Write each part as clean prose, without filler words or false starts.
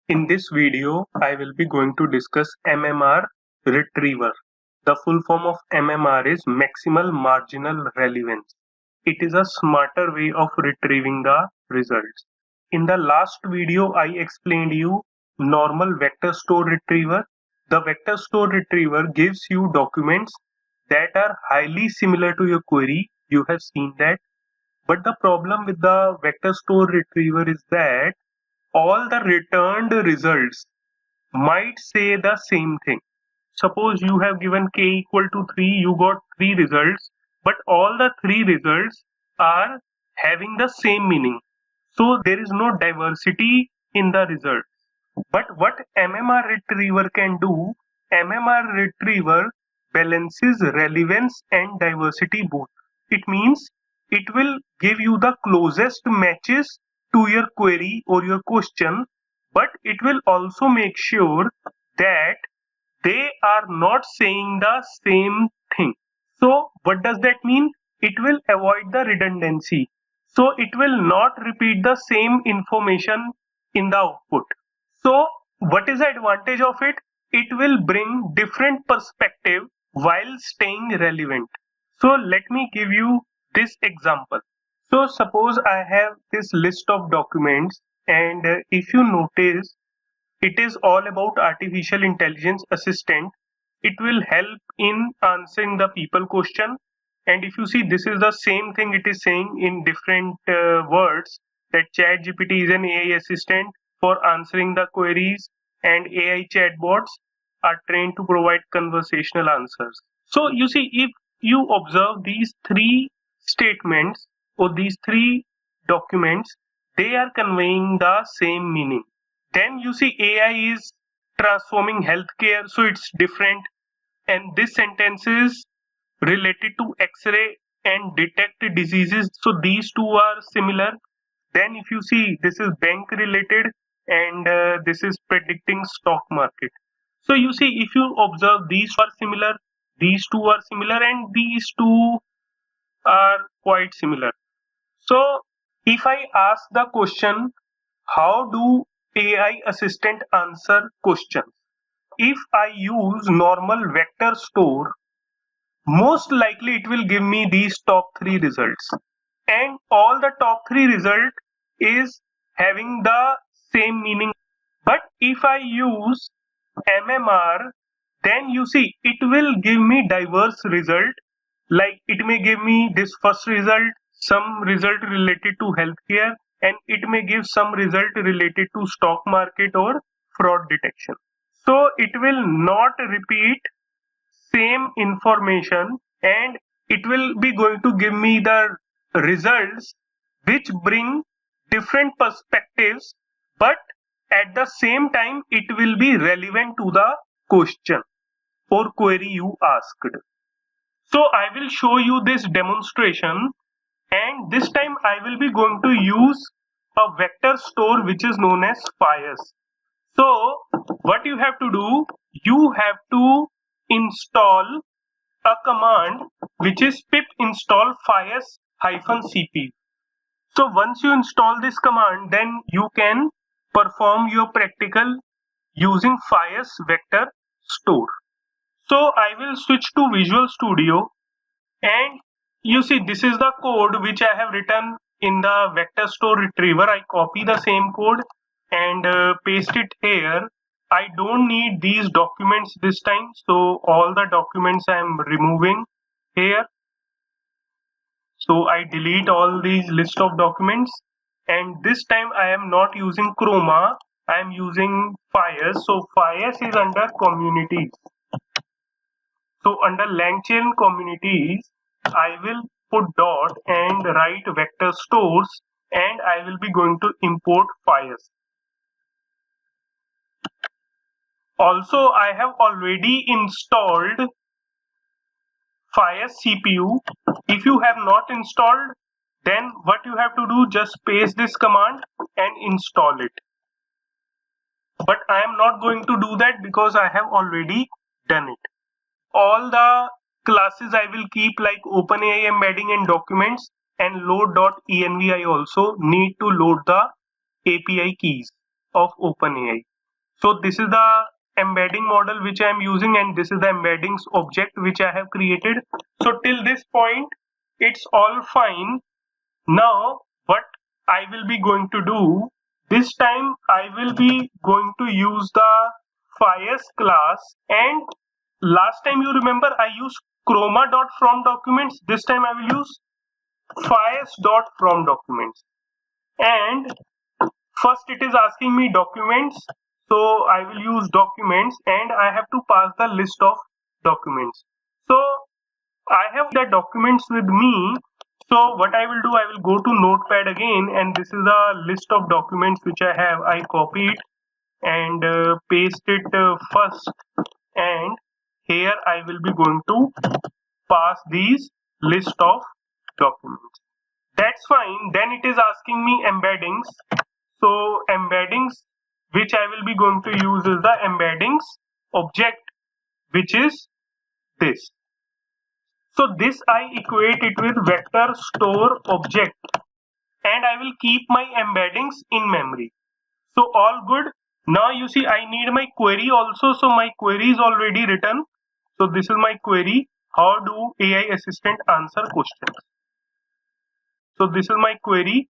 In this video, I will be going to discuss MMR retriever. The full form of MMR is Maximal Marginal Relevance. It is a smarter way of retrieving the results. In the last video, I explained you normal vector store retriever. The vector store retriever gives you documents that are highly similar to your query. You have seen that. But the problem with the vector store retriever is that all the returned results might say the same thing. Suppose you have given k equal to 3, you got 3 results, but all the 3 results are having the same meaning. So there is no diversity in the results. But what MMR retriever can do, MMR retriever balances relevance and diversity both. It means it will give you the closest matches to your query or your question, but it will also make sure that they are not saying the same thing. So what does that mean? It will avoid the redundancy. So it will not repeat the same information in the output. So what is the advantage of it? It will bring different perspective while staying relevant. So let me give you this example. So suppose I have this list of documents, and if you notice, it is all about artificial intelligence assistant. It will help in answering the people question. And if you see, this is the same thing it is saying in different words, that ChatGPT is an AI assistant for answering the queries, and AI chatbots are trained to provide conversational answers. So you see, if you observe these three statements or these three documents, they are conveying the same meaning. Then you see AI is transforming healthcare, so it's different. And this sentence is related to X-ray and detect diseases, so these two are similar. Then if you see, this is bank related, and this is predicting stock market. So you see, if you observe, these are similar, these two are similar, and these two are quite similar. So if I ask the question, how do AI assistant answer questions? If I use normal vector store, most likely it will give me these top 3 results. And all the top 3 result is having the same meaning. But if I use MMR, then you see it will give me diverse result. Like it may give me this first result, some result related to healthcare, and it may give some result related to stock market or fraud detection. So it will not repeat same information, and it will be going to give me the results which bring different perspectives, but at the same time it will be relevant to the question or query you asked. So I will show you this demonstration, and this time I will be going to use a vector store which is known as fires. So what you have to do, you have to install a command which is pip install fires-cp. So once you install this command, then you can perform your practical using fires vector store. So I will switch to Visual Studio, and you see this is the code which I have written in the vector store retriever. I copy the same code and paste it here. I don't need these documents this time, so all the documents I am removing here. So I delete all these list of documents, and this time I am not using Chroma, I am using Fires. So Fires is under communities. So under LangChain communities, I will put dot and write vector stores, and I will be going to import Fires. Also, I have already installed Fires CPU. If you have not installed, then what you have to do, just paste this command and install it. But I am not going to do that because I have already done it. All the classes I will keep, like OpenAI embedding and documents, and load.env. I also need to load the API keys of OpenAI. So this is the embedding model which I am using, and this is the embeddings object which I have created. So till this point it's all fine. Now what I will be going to do, this time I will be going to use the fires class, and last time you remember I used chroma.from documents. This time I will use fires.from documents. And first it is asking me documents, so I will use documents, and I have to pass the list of documents. So I have the documents with me. So what I will do, I will go to notepad again, and this is the list of documents which I have. I copy it and paste it first, and here I will be going to pass these list of documents. That's fine. Then it is asking me embeddings. So embeddings which I will be going to use is the embeddings object, which is this. So this I equate it with vector store object, and I will keep my embeddings in memory. So all good. Now you see I need my query also. So my query is already written. So this is my query. How do AI assistant answer questions? So this is my query.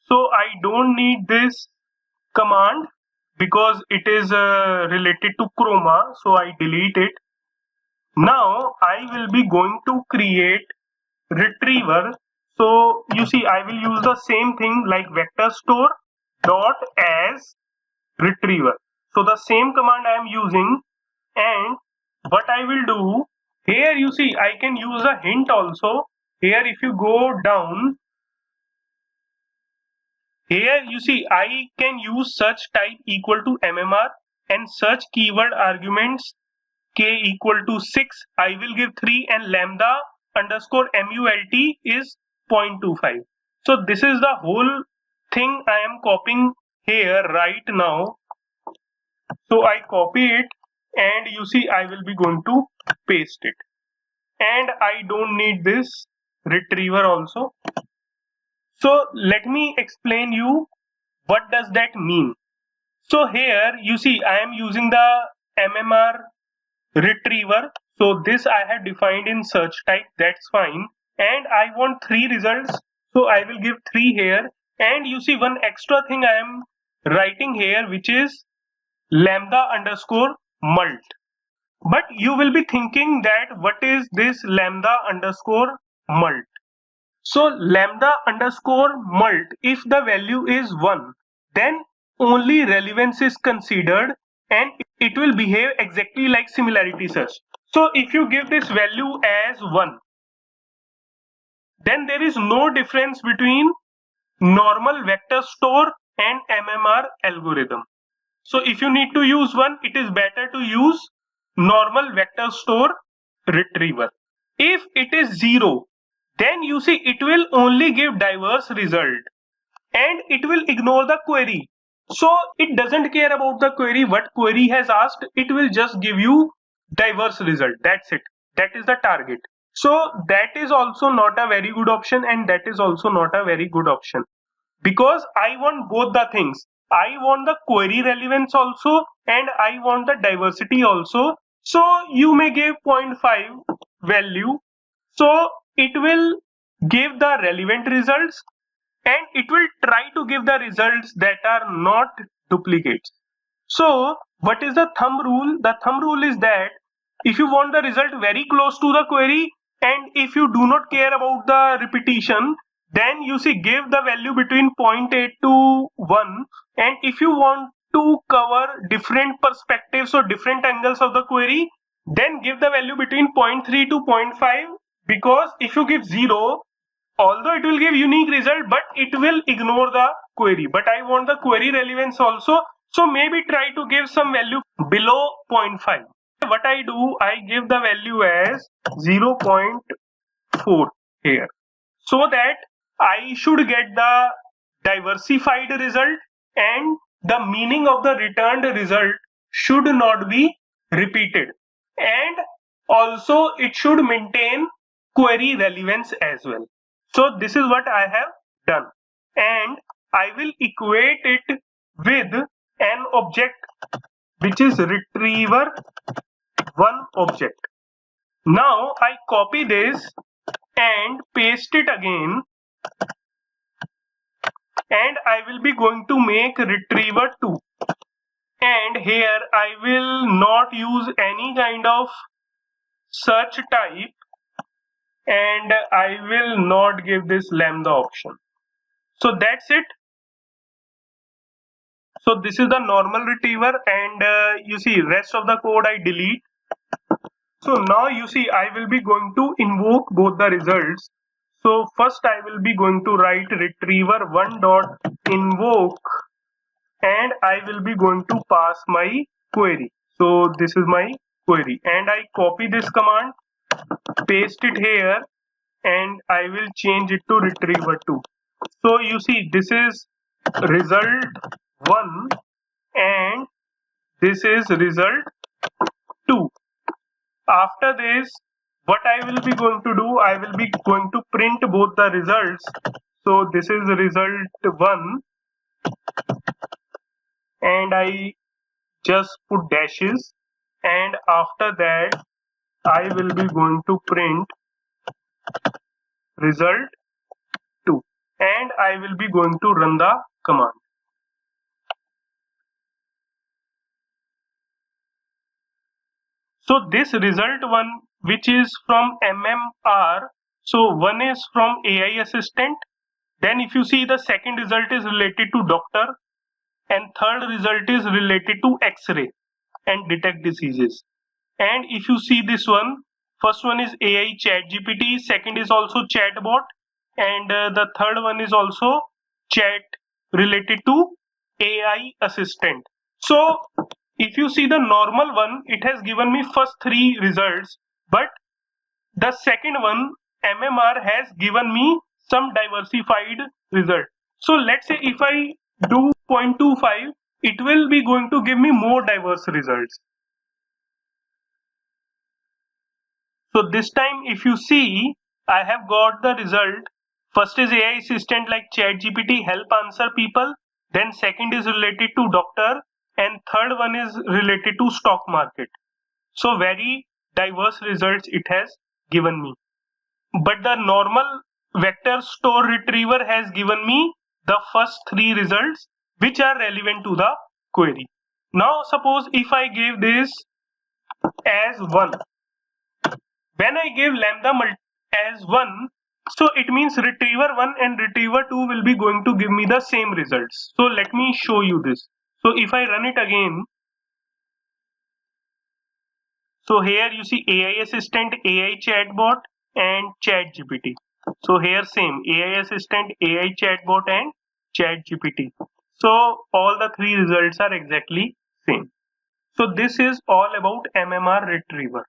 So I don't need this command because it is related to chroma, so I delete it. Now I will be going to create retriever. So you see I will use the same thing like vector store dot as retriever. So the same command I am using, and what I will do here, you see I can use a hint also. Here if you go down, here you see I can use search type equal to MMR and search keyword arguments k equal to 6. I will give 3, and lambda underscore mult is 0.25. So this is the whole thing I am copying here right now. So I copy it, and you see I will be going to paste it, and I don't need this retriever also. So let me explain you what does that mean. So here you see I am using the MMR retriever. So this I have defined in search type, that's fine, and I want 3 results, so I will give 3 here. And you see one extra thing I am writing here, which is lambda underscore mult. But you will be thinking that what is this lambda underscore mult? So lambda underscore mult, if the value is 1, then only relevance is considered, and it will behave exactly like similarity search. So if you give this value as 1, then there is no difference between normal vector store and MMR algorithm. So if you need to use 1, it is better to use normal vector store retriever. If it is 0, then you see it will only give diverse result, and it will ignore the query. So it doesn't care about the query, what query has asked, it will just give you diverse result. That's it. That is the target. So that is also not a very good option, and that is also not a very good option, because I want both the things. I want the query relevance also, and I want the diversity also. So you may give 0.5 value, so it will give the relevant results, and it will try to give the results that are not duplicates. So what is the thumb rule? The thumb rule is that if you want the result very close to the query, and if you do not care about the repetition, then you see give the value between 0.8 to 1. And if you want to cover different perspectives or different angles of the query, then give the value between 0.3 to 0.5, because if you give 0, although it will give unique result, but it will ignore the query. But I want the query relevance also, so maybe try to give some value below 0.5. What I do, I give the value as 0.4 here, so that I should get the diversified result, and the meaning of the returned result should not be repeated, and also it should maintain query relevance as well. So this is what I have done, and I will equate it with an object which is retriever one object. Now I copy this and paste it again, and I will be going to make retriever 2, and here I will not use any kind of search type, and I will not give this lambda option. So that's it. So this is the normal retriever, and you see rest of the code I delete. So now you see I will be going to invoke both the results. So first I will be going to write retriever one dot invoke, and I will be going to pass my query. So this is my query, and I copy this command, paste it here, and I will change it to retriever 2. So you see this is result 1 and this is result 2. After this, what I will be going to do, I will be going to print both the results. So this is result 1 and I just put dashes, and after that I will be going to print result 2, and I will be going to run the command. So this result 1 which is from MMR, so one is from AI assistant, then if you see the second result is related to doctor, and third result is related to X-ray and detect diseases. And if you see this one, first one is AI chat GPT, second is also chatbot, and the third one is also chat related to AI assistant. So if you see the normal one, it has given me first three results, but the second one, MMR, has given me some diversified result. So let's say if I do 0.25, it will be going to give me more diverse results. So this time if you see, I have got the result. First is AI assistant like ChatGPT help answer people. Then second is related to doctor, and third one is related to stock market. So very diverse results it has given me. But the normal vector store retriever has given me the first three results which are relevant to the query. Now suppose if I give this as 1, when I give lambda as 1, so it means retriever 1 and retriever 2 will be going to give me the same results. So let me show you this. So if I run it again, so here you see AI assistant, AI chatbot and chat GPT. So here same AI assistant, AI chatbot and chat GPT. So all the three results are exactly same. So this is all about MMR retriever.